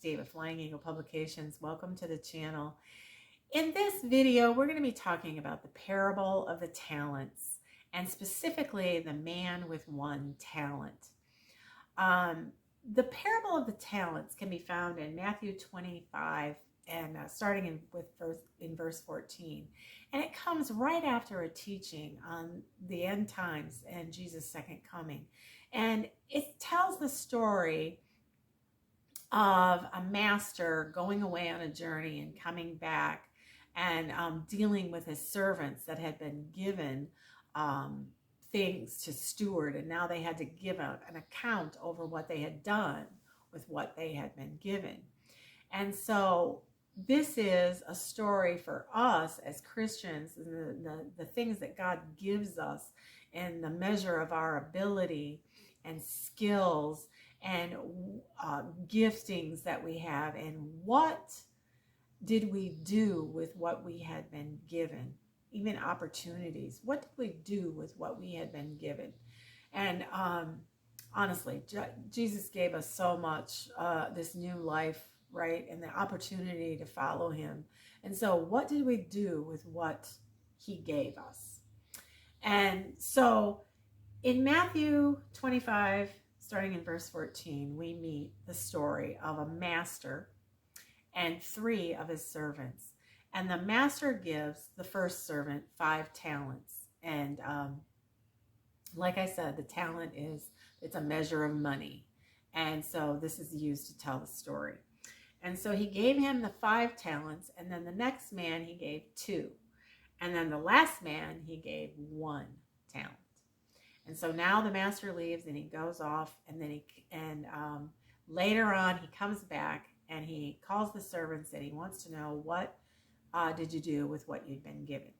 Dee with Flying Eagle Publications. Welcome to the channel. In this video, we're going to be talking about the parable of the talents, and specifically the man with one talent. The parable of the talents can be found in Matthew 25 and starting in verse 14. And it comes right after a teaching on the end times and Jesus' second coming. And it tells the story of a master going away on a journey and coming back and dealing with his servants that had been given things to steward, and now they had to give out an account over what they had done with what they had been given. And so this is a story for us as Christians, the things that God gives us in the measure of our ability and skills and giftings that we have, and what did we do with what we had been given, even opportunities. What did we do with what we had been given? And honestly, Jesus gave us so much, this new life, right, and the opportunity to follow him. And so what did we do with what he gave us? And so in Matthew 25, starting in verse 14, we meet the story of a master and 3 of his servants. And the master gives the first servant 5 talents. And like I said, the talent it's a measure of money. And so this is used to tell the story. And so he gave him the 5 talents, and then the next man he gave 2. And then the last man he gave 1 talent. And so now the master leaves and he goes off, and then later on he comes back and he calls the servants and he wants to know, what did you do with what you'd been given?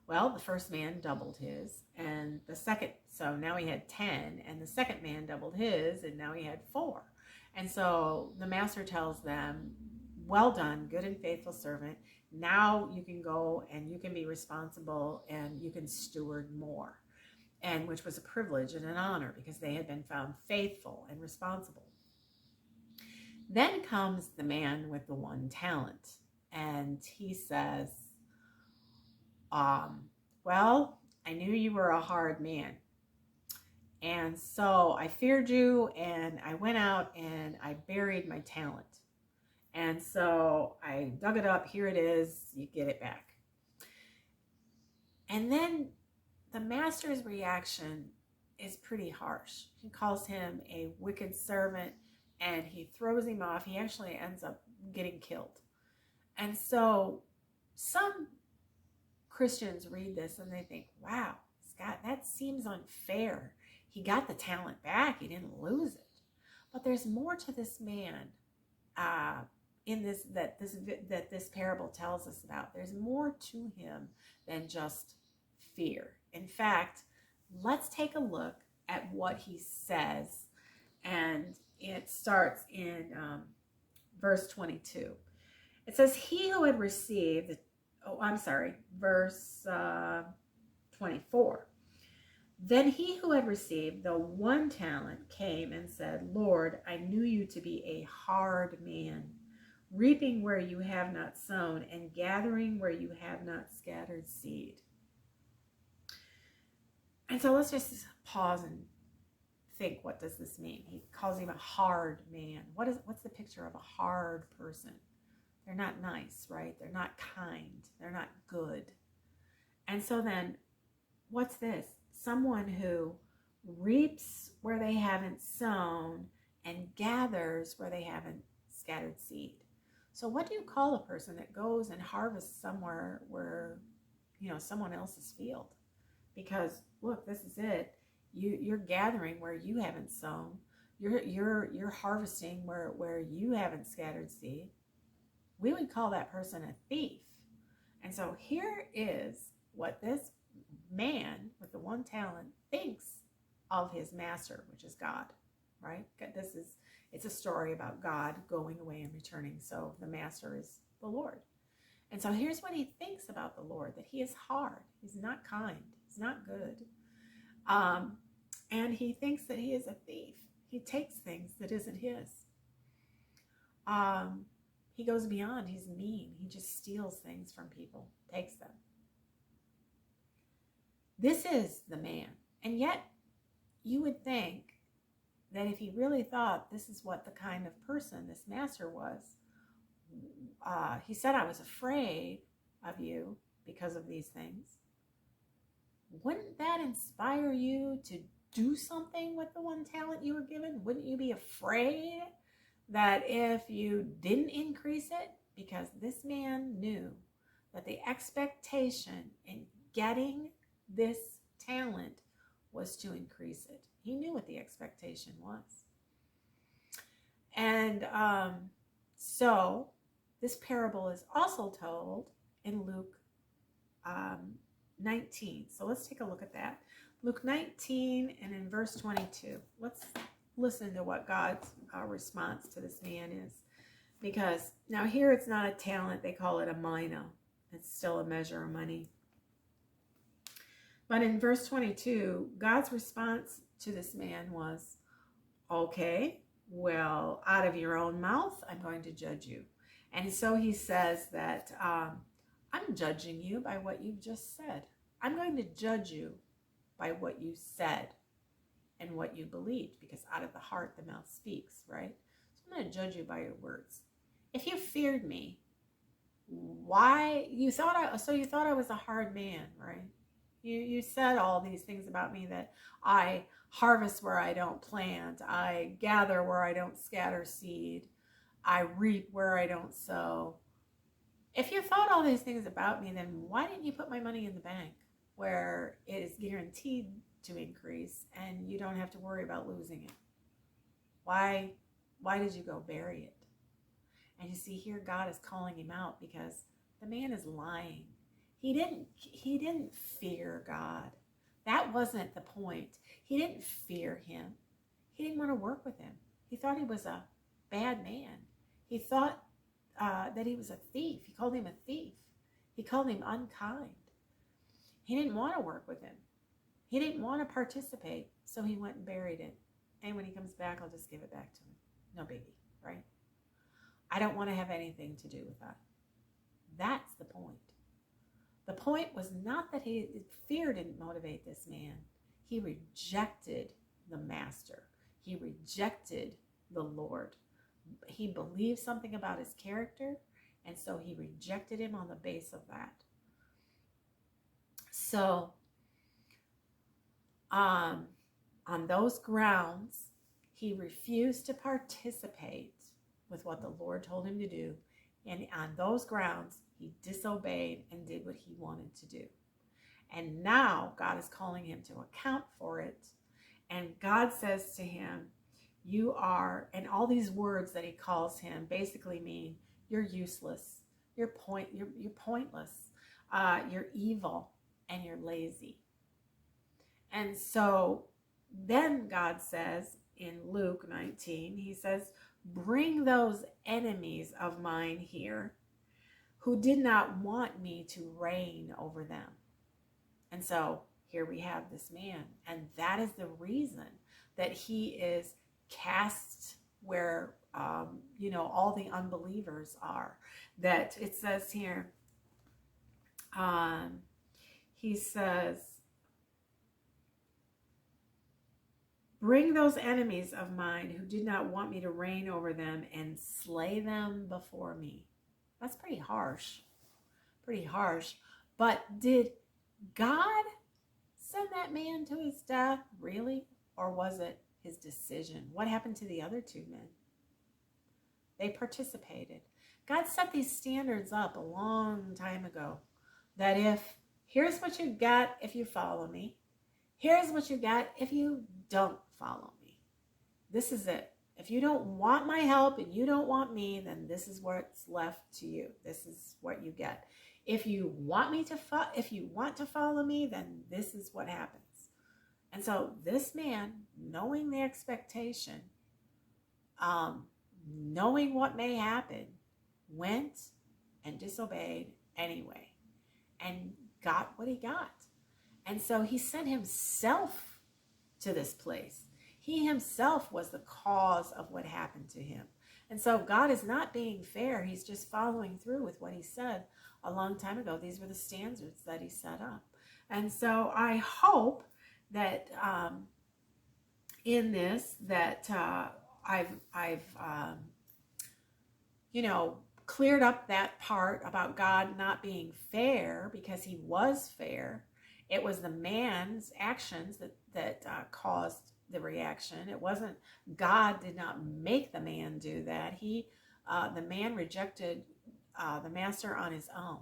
Well, the first man doubled his, and the second, so now he had 10, and the second man doubled his, and now he had 4. And so the master tells them, well done, good and faithful servant. Now you can go and you can be responsible and you can steward more. And which was a privilege and an honor because they had been found faithful and responsible. Then comes the man with the 1 talent, and he says, well, I knew you were a hard man, and so I feared you, and I went out and I buried my talent. And so I dug it up, here it is, you get it back. And then the master's reaction is pretty harsh. He calls him a wicked servant and he throws him off. He actually ends up getting killed. And so some Christians read this and they think, wow, Scott, that seems unfair. He got the talent back, he didn't lose it. But there's more to this man in this that this parable tells us about. There's more to him than just fear. In fact, let's take a look at what he says, and it starts in verse 22. It says, he who had received, verse 24. Then he who had received the 1 talent came and said, Lord, I knew you to be a hard man, reaping where you have not sown and gathering where you have not scattered seed. And so let's just pause and think, what does this mean? He calls him a hard man. What's the picture of a hard person? They're not nice, right? They're not kind. They're not good. And so then, what's this? Someone who reaps where they haven't sown and gathers where they haven't scattered seed. So what do you call a person that goes and harvests somewhere where, someone else's field? Because look, this is it. You're gathering where you haven't sown. You're harvesting where you haven't scattered seed. We would call that person a thief. And so here is what this man with the 1 talent thinks of his master, which is God, right? It's a story about God going away and returning. So the master is the Lord. And so here's what he thinks about the Lord, that he is hard. He's not kind. He's not good. And he thinks that he is a thief. He takes things that isn't his. he goes beyond. He's mean. He just steals things from people, takes them. This is the man. And yet, you would think that if he really thought this is what the kind of person this master was, he said, I was afraid of you because of these things. Wouldn't that inspire you to do something with the one talent you were given? Wouldn't you be afraid that if you didn't increase it? Because this man knew that the expectation in getting this talent was to increase it. He knew what the expectation was. And so this parable is also told in Luke 19. So let's take a look at that. Luke 19 and in verse 22. Let's listen to what God's response to this man is. Because now here it's not a talent, they call it a mina. It's still a measure of money. But in verse 22, God's response to this man was, okay, well, out of your own mouth, I'm going to judge you. And so he says that I'm judging you by what you've just said. I'm going to judge you by what you said and what you believed, because out of the heart, the mouth speaks, right? So I'm going to judge you by your words. If you feared me, why you thought I was a hard man, right? You said all these things about me, that I harvest where I don't plant, I gather where I don't scatter seed, I reap where I don't sow. If you thought all these things about me, then why didn't you put my money in the bank where it is guaranteed to increase and you don't have to worry about losing it? Why did you go bury it? And you see here, God is calling him out because the man is lying. He didn't fear God. That wasn't the point. He didn't fear him. He didn't want to work with him. He thought he was a bad man. He thought that he was a thief. He called him a thief. He called him unkind. He didn't want to work with him. He didn't want to participate, so he went and buried it. And when he comes back, I'll just give it back to him. No biggie, right? I don't want to have anything to do with that. That's the point. The point was not that fear didn't motivate this man. He rejected the master. He rejected the Lord. He believed something about his character, and so he rejected him on the base of that. So, on those grounds, he refused to participate with what the Lord told him to do. And on those grounds, he disobeyed and did what he wanted to do. And now God is calling him to account for it. And God says to him, you are, and all these words that he calls him basically mean you're useless, you're pointless, you're evil, and you're lazy. And so then God says in Luke 19, he says, bring those enemies of mine here who did not want me to reign over them. And so here we have this man, and that is the reason that he is cast where all the unbelievers are. That it says here, he says, bring those enemies of mine who did not want me to reign over them and slay them before me. That's pretty harsh. Pretty harsh. But did God send that man to his death, really? Or was it his decision? What happened to the other two men? They participated. God set these standards up a long time ago. That here's what you get if you follow me. Here's what you get if you don't follow me. This is it. If you don't want my help and you don't want me, then this is what's left to you. This is what you get. If you want to follow me, then this is what happens. And so this man, knowing the expectation, knowing what may happen, went and disobeyed anyway and got what he got. And so he sent himself to this place. He himself was the cause of what happened to him. And so God is not being fair. He's just following through with what he said a long time ago. These were the standards that he set up. And so I hope that in this that I've cleared up that part about God not being fair, because he was fair. It was the man's actions that caused the reaction. It wasn't, God did not make the man do that. The man rejected the master on his own.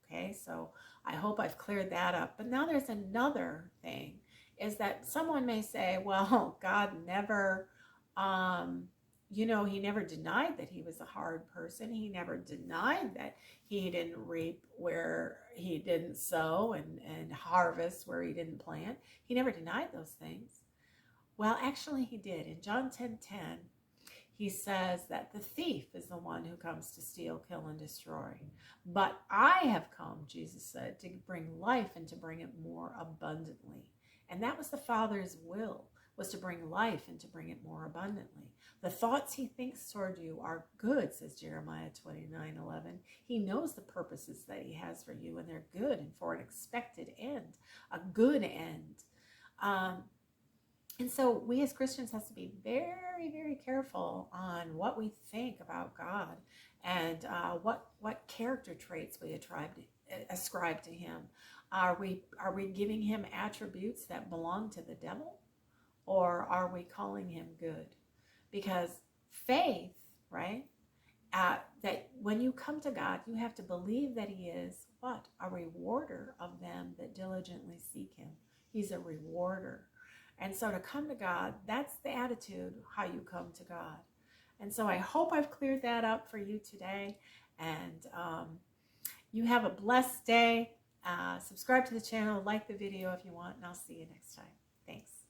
Okay, so I hope I've cleared that up. But now there's another thing, is that someone may say, well, God never, he never denied that he was a hard person. He never denied that he didn't reap where he didn't sow and harvest where he didn't plant. He never denied those things. Well, actually he did. In John 10:10, he says that the thief is the one who comes to steal, kill, and destroy. But I have come, Jesus said, to bring life and to bring it more abundantly. And that was the Father's will, was to bring life and to bring it more abundantly. The thoughts he thinks toward you are good, says Jeremiah 29:11. He knows the purposes that he has for you, and they're good and for an expected end, a good end. And so we as Christians have to be very, very careful on what we think about God, and what character traits we ascribe to him. Are we giving him attributes that belong to the devil, or are we calling him good? Because faith, right? That when you come to God, you have to believe that he is what? A rewarder of them that diligently seek him. He's a rewarder. And so to come to God, that's the attitude, how you come to God. And so I hope I've cleared that up for you today. And you have a blessed day. Subscribe to the channel, like the video if you want, and I'll see you next time. Thanks.